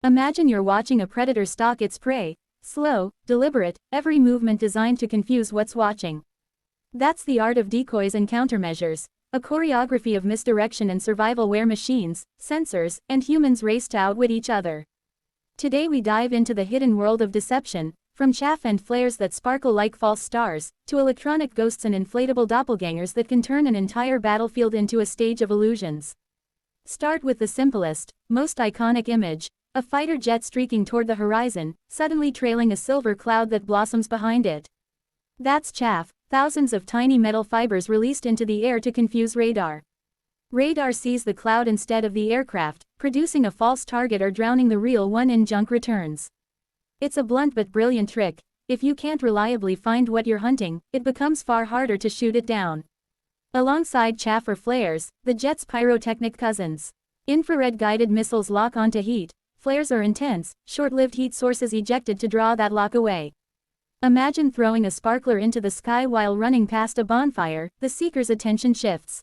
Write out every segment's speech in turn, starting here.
Imagine you're watching a predator stalk its prey. Slow, deliberate, every movement designed to confuse what's watching. That's the art of decoys and countermeasures, a choreography of misdirection and survival where machines, sensors, and humans race to outwit each other. Today we dive into the hidden world of deception, from chaff and flares that sparkle like false stars, to electronic ghosts and inflatable doppelgangers that can turn an entire battlefield into a stage of illusions. Start with the simplest, most iconic image. A fighter jet streaking toward the horizon, suddenly trailing a silver cloud that blossoms behind it. That's chaff, thousands of tiny metal fibers released into the air to confuse radar. Radar sees the cloud instead of the aircraft, producing a false target or drowning the real one in junk returns. It's a blunt but brilliant trick. If you can't reliably find what you're hunting, it becomes far harder to shoot it down. Alongside chaff or flares, the jet's pyrotechnic cousins. Infrared guided missiles lock onto heat. Flares are intense, short-lived heat sources ejected to draw that lock away. Imagine throwing a sparkler into the sky while running past a bonfire. The seeker's attention shifts.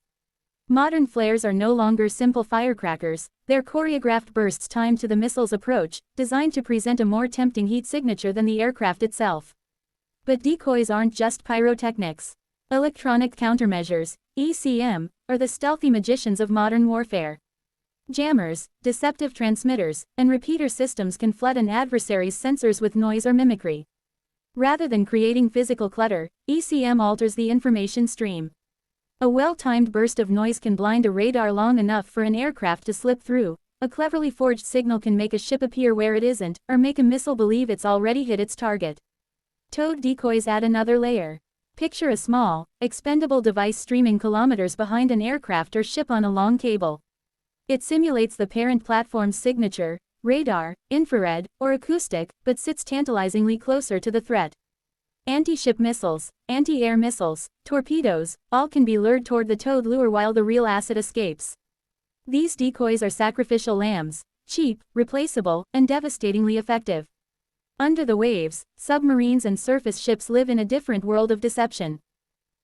Modern flares are no longer simple firecrackers, they're choreographed bursts timed to the missile's approach, designed to present a more tempting heat signature than the aircraft itself. But decoys aren't just pyrotechnics. Electronic countermeasures, ECM, are the stealthy magicians of modern warfare. Jammers, deceptive transmitters, and repeater systems can flood an adversary's sensors with noise or mimicry. Rather than creating physical clutter, ECM alters the information stream. A well-timed burst of noise can blind a radar long enough for an aircraft to slip through. A cleverly forged signal can make a ship appear where it isn't, or make a missile believe it's already hit its target. Towed decoys add another layer. Picture a small, expendable device streaming kilometers behind an aircraft or ship on a long cable. It simulates the parent platform's signature, radar, infrared, or acoustic, but sits tantalizingly closer to the threat. Anti-ship missiles, anti-air missiles, torpedoes, all can be lured toward the towed lure while the real asset escapes. These decoys are sacrificial lambs, cheap, replaceable, and devastatingly effective. Under the waves, submarines and surface ships live in a different world of deception.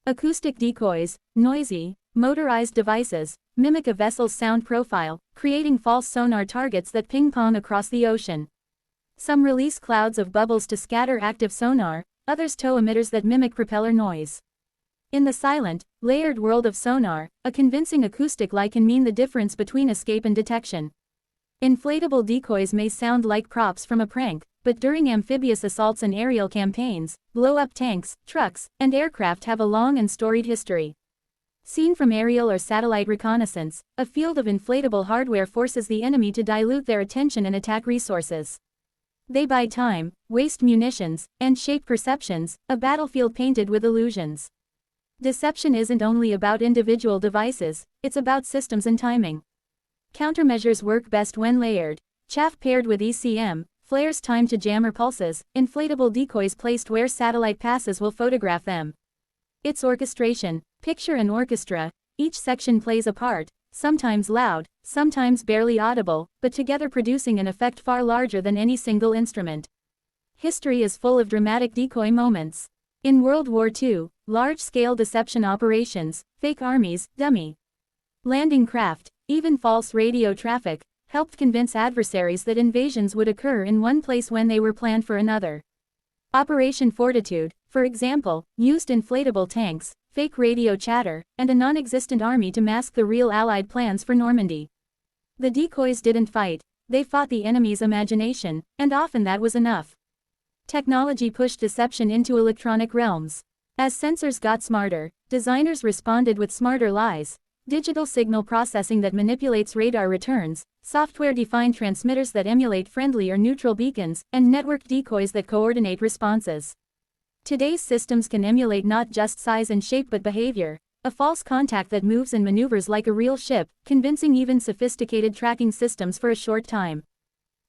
Acoustic decoys, noisy, motorized devices, mimic a vessel's sound profile, creating false sonar targets that ping-pong across the ocean. Some release clouds of bubbles to scatter active sonar, others tow emitters that mimic propeller noise. In the silent, layered world of sonar, a convincing acoustic lie can mean the difference between escape and detection. Inflatable decoys may sound like props from a prank, but during amphibious assaults and aerial campaigns, blow-up tanks, trucks, and aircraft have a long and storied history. Seen from aerial or satellite reconnaissance, a field of inflatable hardware forces the enemy to dilute their attention and attack resources. They buy time, waste munitions, and shape perceptions, a battlefield painted with illusions. Deception isn't only about individual devices, it's about systems and timing. Countermeasures work best when layered. Chaff paired with ECM, flares timed to jammer pulses, inflatable decoys placed where satellite passes will photograph them. It's orchestration. Picture an orchestra. Each section plays a part, sometimes loud, sometimes barely audible, but together producing an effect far larger than any single instrument. History is full of dramatic decoy moments. In World War II, large-scale deception operations, fake armies, dummy landing craft, even false radio traffic, helped convince adversaries that invasions would occur in one place when they were planned for another. Operation Fortitude, for example, used inflatable tanks, fake radio chatter, and a non-existent army to mask the real Allied plans for Normandy. The decoys didn't fight, they fought the enemy's imagination, and often that was enough. Technology pushed deception into electronic realms. As sensors got smarter, designers responded with smarter lies. Digital signal processing that manipulates radar returns, software-defined transmitters that emulate friendly or neutral beacons, and networked decoys that coordinate responses. Today's systems can emulate not just size and shape but behavior, a false contact that moves and maneuvers like a real ship, convincing even sophisticated tracking systems for a short time.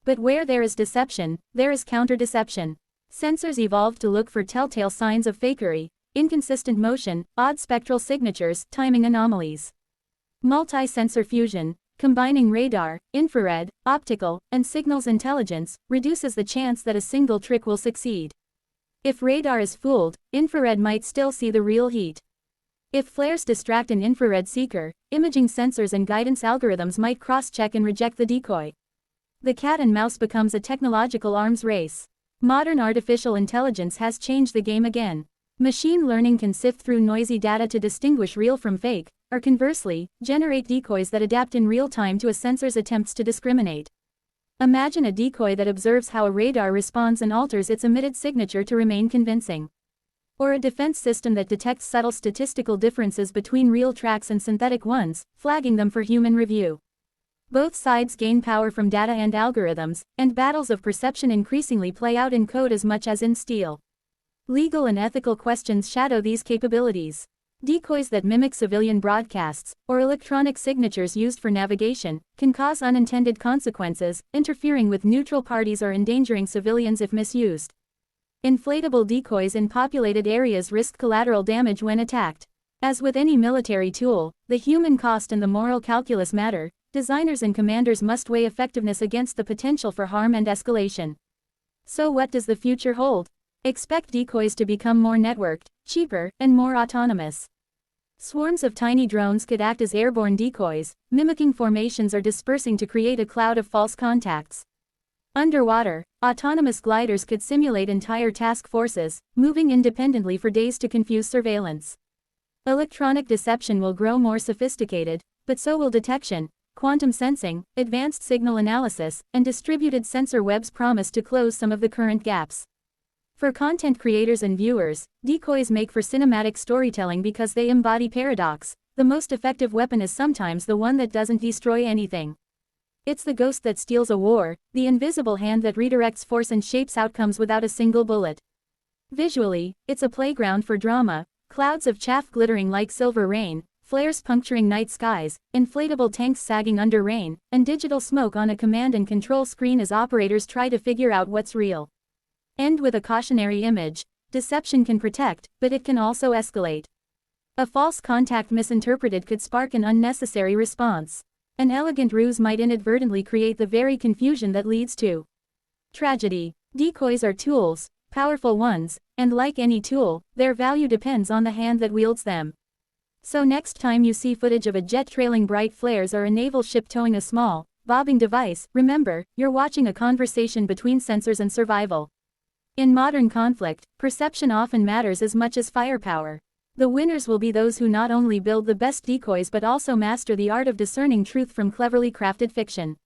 But where there is deception, there is counter-deception. Sensors evolved to look for telltale signs of fakery. inconsistent motion, odd spectral signatures, timing anomalies. Multi-sensor fusion, combining radar, infrared, optical, and signals intelligence, reduces the chance that a single trick will succeed. If radar is fooled, infrared might still see the real heat. If flares distract an infrared seeker, imaging sensors and guidance algorithms might cross-check and reject the decoy. The cat and mouse becomes a technological arms race. Modern artificial intelligence has changed the game again. Machine learning can sift through noisy data to distinguish real from fake, or conversely, generate decoys that adapt in real time to a sensor's attempts to discriminate. Imagine a decoy that observes how a radar responds and alters its emitted signature to remain convincing. Or a defense system that detects subtle statistical differences between real tracks and synthetic ones, flagging them for human review. Both sides gain power from data and algorithms, and battles of perception increasingly play out in code as much as in steel. Legal and ethical questions shadow these capabilities. Decoys that mimic civilian broadcasts, or electronic signatures used for navigation, can cause unintended consequences, interfering with neutral parties or endangering civilians if misused. Inflatable decoys in populated areas risk collateral damage when attacked. As with any military tool, the human cost and the moral calculus matter. Designers and commanders must weigh effectiveness against the potential for harm and escalation. So what does the future hold? Expect decoys to become more networked, cheaper, and more autonomous. Swarms of tiny drones could act as airborne decoys, mimicking formations or dispersing to create a cloud of false contacts. Underwater, autonomous gliders could simulate entire task forces, moving independently for days to confuse surveillance. Electronic deception will grow more sophisticated, but so will detection. Quantum sensing, advanced signal analysis, and distributed sensor webs promise to close some of the current gaps. For content creators and viewers, decoys make for cinematic storytelling because they embody paradox. The most effective weapon is sometimes the one that doesn't destroy anything. It's the ghost that steals a war, the invisible hand that redirects force and shapes outcomes without a single bullet. Visually, it's a playground for drama, clouds of chaff glittering like silver rain, flares puncturing night skies, inflatable tanks sagging under rain, and digital smoke on a command and control screen as operators try to figure out what's real. End with a cautionary image: deception can protect, but it can also escalate. A false contact misinterpreted could spark an unnecessary response. An elegant ruse might inadvertently create the very confusion that leads to tragedy. Decoys are tools, powerful ones, and like any tool, their value depends on the hand that wields them. So next time you see footage of a jet trailing bright flares or a naval ship towing a small, bobbing device, remember, you're watching a conversation between sensors and survival. In modern conflict, perception often matters as much as firepower. The winners will be those who not only build the best decoys but also master the art of discerning truth from cleverly crafted fiction.